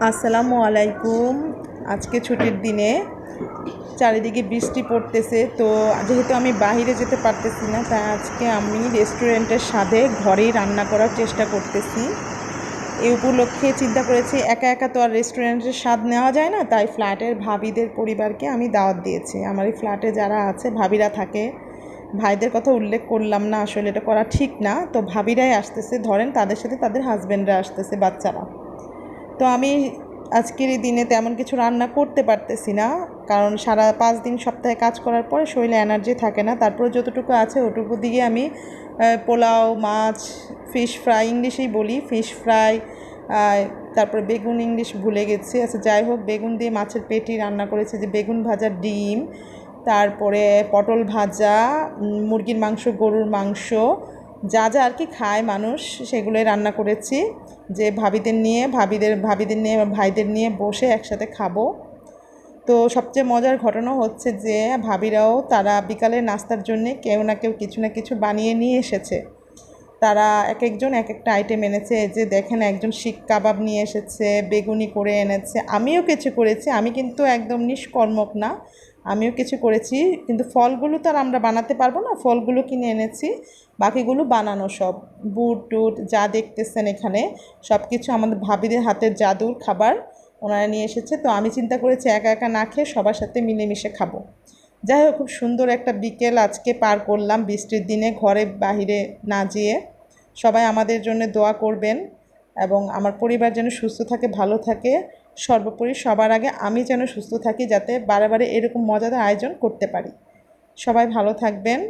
আসসালামু আলাইকুম। আজকে ছুটির দিনে চারিদিকে বৃষ্টি পড়তেছে, তো যেহেতু আমি বাইরে যেতে পারতেছি না, তাই আজকে আমি রেস্টুরেন্টের স্বাদে ঘরেই রান্না করার চেষ্টা করতেছি। এই উপলক্ষে চিন্তা করেছি একা একা তো আর রেস্টুরেন্টের স্বাদ নেওয়া যায় না, তাই ফ্ল্যাটের ভাবিদের পরিবারকে আমি দাওয়াত দিয়েছি। আমার এই ফ্ল্যাটে যারা আছে ভাবিরা থাকে, ভাইদের কথা উল্লেখ করলাম না, আসলে এটা করা ঠিক না। তো ভাবিরাই আসতেছে, ধরেন তাদের সাথে তাদের হাজব্যান্ডরা আসতেছে, বাচ্চারা। তো আমি আজকের এই দিনে তেমন কিছু রান্না করতে পারতেছি না, কারণ সারা 5 দিন সপ্তাহে কাজ করার পরে শরীরে এনার্জি থাকে না। তারপরে যতটুকু আছে ওটুকু দিয়ে আমি পোলাও, মাছ, ফিশ ফ্রাই, ইংলিশেই বলি ফিশ ফ্রাই, তারপরে বেগুন, ইংলিশ ভুলে গেছি। আচ্ছা যাই হোক, বেগুন দিয়ে মাছের পেটি রান্না করেছি, যে বেগুন ভাজা, ডিম, তারপরে পটল ভাজা, মুরগির মাংস, গরুর মাংস, যা যা আর কি খায় মানুষ সেগুলোই রান্না করেছি, যে ভাবিদের নিয়ে ভাইদের নিয়ে বসে একসাথে খাবো। তো সবচেয়ে মজার ঘটনা হচ্ছে যে ভাবিরাও তারা বিকালের নাস্তার জন্যে কেউ না কেউ কিছু না কিছু বানিয়ে নিয়ে এসেছে। তারা এক একজন এক একটা আইটেম এনেছে। এই যে দেখেন, একজন শিক কাবাব নিয়ে এসেছে, বেগুনি করে এনেছে, আমিও কিছু করেছি। আমি কিন্তু একদম নিষ্কর্মক না, আমিও কিছু করেছি। কিন্তু ফলগুলো তো আর আমরা বানাতে পারবো না, ফলগুলো কিনে এনেছি, বাকিগুলো বানানো সব। বুট টুট যা দেখতেছেন এখানে সব কিছু আমাদের ভাবিদের হাতের জাদুর খাবার, ওনারা নিয়ে এসেছে। তো আমি চিন্তা করেছি একা একা না খেয়ে সবার সাথে মিলেমিশে খাবো। যাই হোক, খুব সুন্দর একটা বিকেল আজকে পার করলাম বৃষ্টির দিনে, ঘরে বাহিরে না যেয়ে। সবাই আমাদের জন্য দোয়া করবেন এবং আমার পরিবার যেন সুস্থ থাকে, ভালো থাকে। সর্বোপরি সবার আগে আমি যেন সুস্থ থাকি, যাতে বারে বারে এরকম মজাদার আয়োজন করতে পারি। সবাই ভালো থাকবেন।